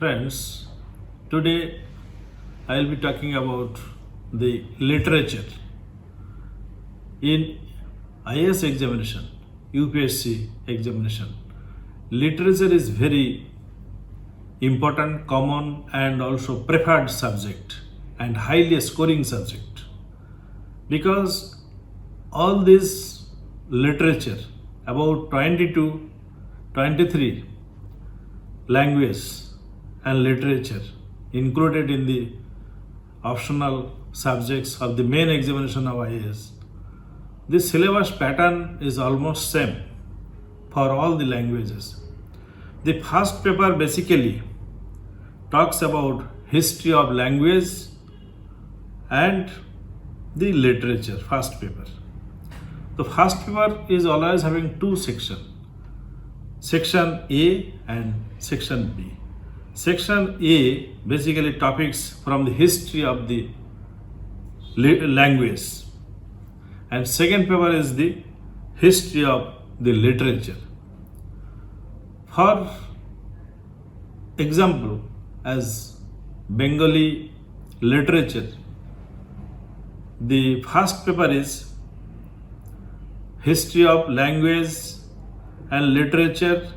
Friends, today I will be talking about the literature. In IAS examination, UPSC examination, literature is very important, common, and also preferred subject and highly scoring subject, because all this literature, about 20 to 23 language and literature included in the optional subjects of the main examination of IAS. The syllabus pattern is almost same for all the languages. The first paper basically talks about history of language and the literature, first paper. The first paper is always having two sections, section A and section B. Section A basically topics from the history of the language, and second paper is the history of the literature. For example, as Bengali literature, the first paper is history of language and literature,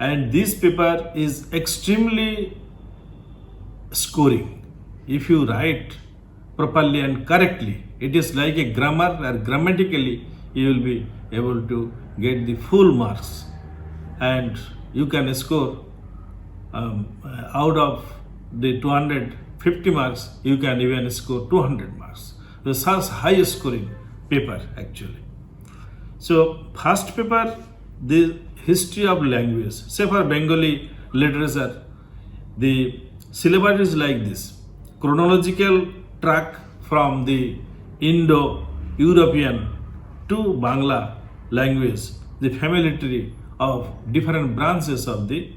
and this paper is extremely scoring. If you write properly and correctly, it is like a grammar, or grammatically you will be able to get the full marks, and you can score out of the 250 marks, you can even score 200 marks. So such high scoring paper actually. So first paper, the history of language. Say for Bengali literature, the syllabus is like this: chronological track from the Indo-European to Bangla language, the familiarity of different branches of the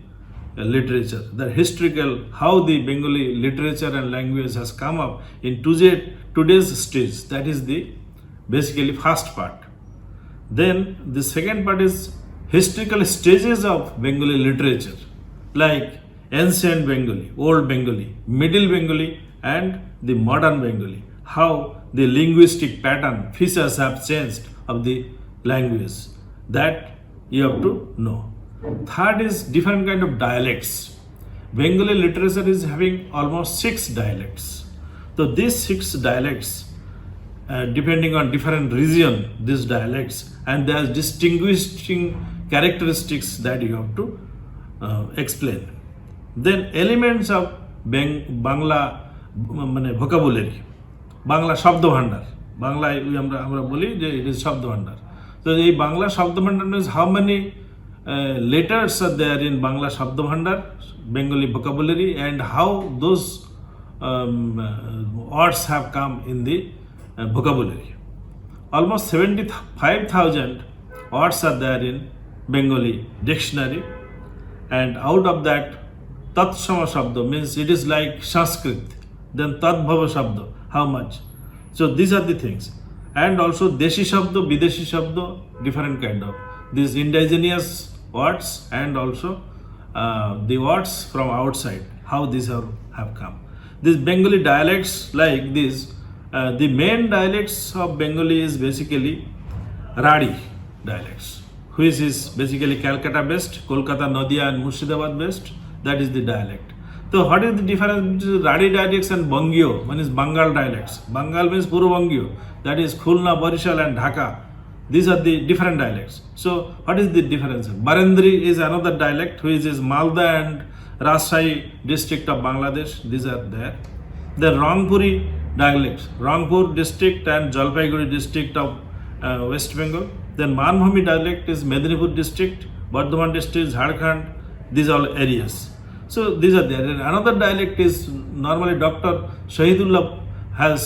literature, the historical, how the Bengali literature and language has come up in today's stage. That is the basically first part. Then the second part is historical stages of Bengali literature, like ancient Bengali, old Bengali, middle Bengali, and the modern Bengali. How the linguistic pattern, features have changed of the language, that you have to know. Third is different kind of dialects. Bengali literature is having almost 6 dialects. So these 6 dialects, depending on different region, these dialects, and there are distinguishing characteristics that you have to explain. Then elements of Bangla vocabulary, Bangla শব্দ ভান্ডার, বাংলায় আমরা বলি যে it is শব্দ ভান্ডার. So এই বাংলা শব্দ ভান্ডার means how many letters are there in Bangla শব্দ ভান্ডার, Bengali vocabulary, and how those words have come in the vocabulary. Almost 75,000 words are there in Bengali dictionary, and out of that Tatshama Shabda means it is like Sanskrit. Then Tadbhava Shabda, how much? So these are the things. And also Deshi Shabda, Videshi Shabda, different kind of these indigenous words, and also the words from outside, how these have come. These Bengali dialects like this, the main dialects of Bengali is basically Radi dialects, which is basically Calcutta based, Kolkata, Nadia, and Murshidabad based. That is the dialect. So what is the difference between Radi dialects and Bangio? One is Bengal dialects. Bengal means Puru Bangio. That is Khulna, Barishal, and Dhaka. These are the different dialects. So what is the difference? Barendri is another dialect, which is Malda and Rajshahi district of Bangladesh. These are there. The Rangpuri dialects, Rangpur district and Jalpaiguri district of West Bengal. Then Manbhumi dialect is Medinipur district, Bardhaman district, Jharkhand. These are all areas. So these are there. And another dialect is normally Dr. Shahidullah has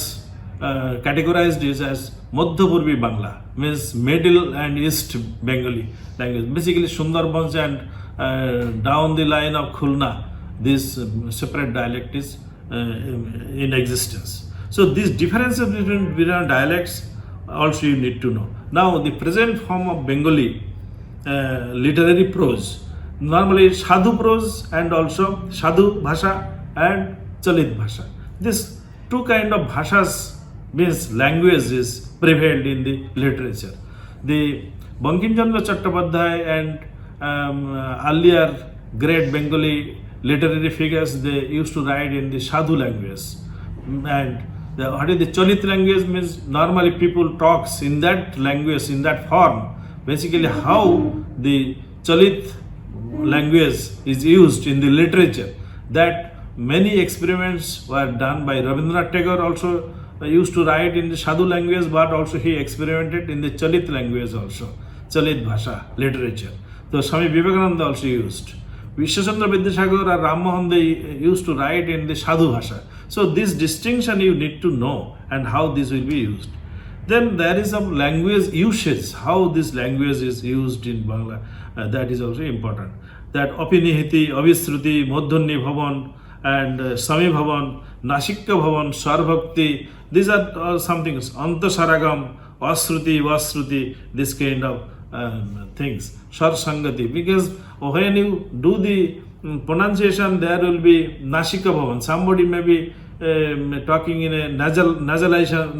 categorized this as Madhyapurvi Bangla, means Middle and East Bengali language. Basically Sundarbans and down the line of Khulna, this separate dialect is in existence. So these differences between dialects also you need to know. Now the present form of Bengali literary prose, normally Sadhu prose and also Sadhu bhasha and Chalit bhasha. This two kind of bhashas means languages prevailed in the literature. The Bankim Chandra Chattopadhyay and earlier great Bengali literary figures, they used to write in the Sadhu language. And what is the Chalit language means normally people talks in that language, in that form. Basically how the Chalit language is used in the literature, that many experiments were done by Rabindranath Tagore also used to write in the Sadhu language, but also he experimented in the Chalit language also, Chalit bhasha literature. So Swami Vivekananda also used. Vishwachandra Vidyasagar or Ram Mohan, they used to write in the Sadhu bhasha. So this distinction you need to know and how this will be used. Then there is a language usage, how this language is used in Bangla, that is also important. That Apinihiti, Avisruti, Modhunni Bhavan and Sami Bhavan, Nashikka Bhavan, Swarbhakti, these are some things. Antasaragam, Vasruti, Vasruti, this kind of things. Swar Sangati, because when you do the pronunciation, there will be Nashika Bhavan. Somebody may be talking in a nasalization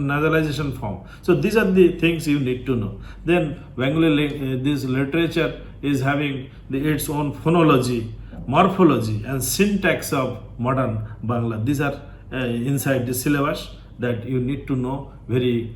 form. So these are the things you need to know. Then Bengali, this literature is having its own phonology, morphology and syntax of modern Bangla. These are inside the syllabus that you need to know very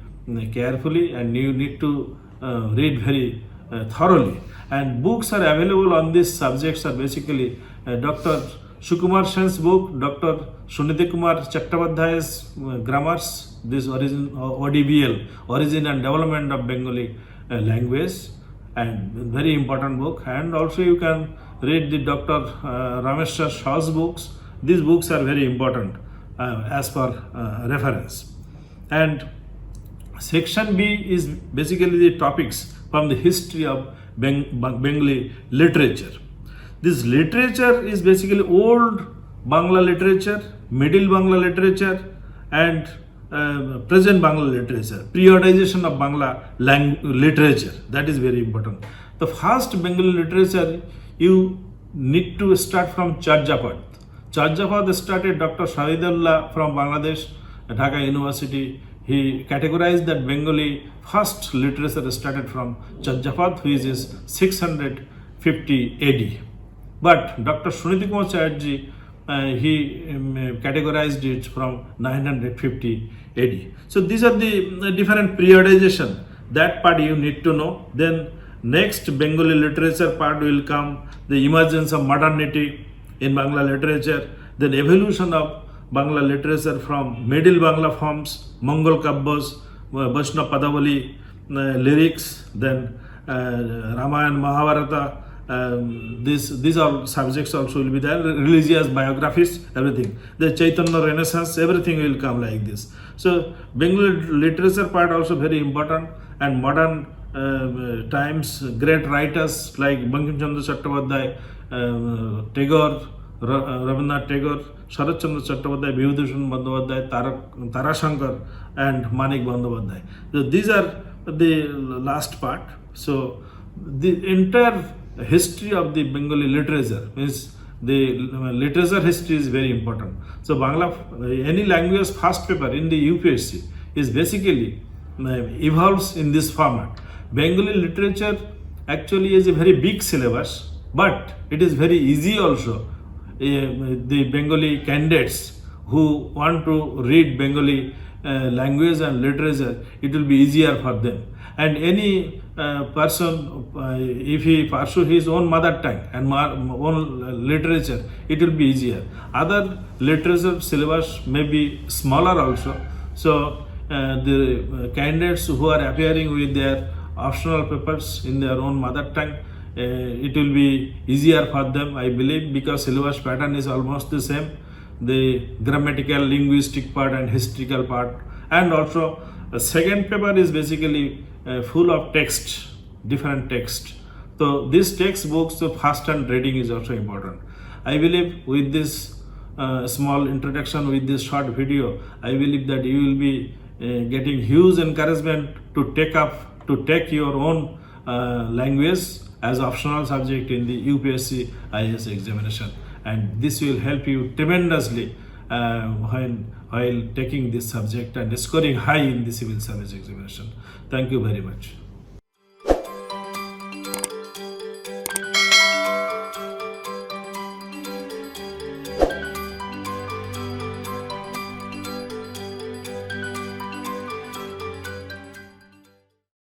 carefully, and you need to read very thoroughly. And books are available on these subjects are basically Dr. Sukumar Sen's book, Dr. Suniti Kumar Chattopadhyay's grammars, this origin ODBL, Origin and Development of Bengali Language, and very important book. And also you can read the Dr. Rameshwar Shaw's books. These books are very important as per reference. And section B is basically the topics from the history of Bengali literature. This literature is basically old Bangla literature, middle Bangla literature and present Bangla literature, periodization of Bangla literature, that is very important. The first Bengali literature, you need to start from Charjapad. Charjapad started Dr. Shahidullah from Bangladesh, Dhaka University. He categorized that Bengali first literature started from Charjapad, which is 650 AD. But Dr. Suniti Kumar Chatterjee, he categorized it from 950 AD. So these are the different periodization. That part you need to know. Then next Bengali literature part will come, the emergence of modernity in Bangla literature, then evolution of Bangla literature from middle Bangla forms, Mongol Kabbas, Vaishnav Padavali, lyrics, then Ramayana, Mahabharata. These are subjects also will be there, religious biographies, everything. The Chaitanya Renaissance, everything will come like this. So Bengali literature part also very important, and modern times great writers like Bankim Chandra Chattopadhyay, Tagore, Rabindranath Tagore, Sharat Chandra Chattopadhyay, Bibhibhushan Bandyopadhyay, Tarashankar and Manik Bandyopadhyay. So these are the last part. So the entire history of the Bengali literature means the literature history is very important. So Bangla, any language first paper in the UPSC is basically evolves in this format. Bengali literature actually is a very big syllabus, but it is very easy also. The Bengali candidates who want to read Bengali language and literature, it will be easier for them. And any person, if he pursue his own mother tongue and own literature, it will be easier. Other literature syllabus may be smaller also. So the candidates who are appearing with their optional papers in their own mother tongue, it will be easier for them, I believe, because syllabus pattern is almost the same. The grammatical, linguistic part and historical part, and also the second paper is basically full of text, different text. So these textbooks, the first hand reading is also important. I believe with this small introduction, with this short video, I believe that you will be getting huge encouragement to take your own language as optional subject in the UPSC IAS examination, and this will help you tremendously while taking this subject and scoring high in the civil service examination. Thank you very much.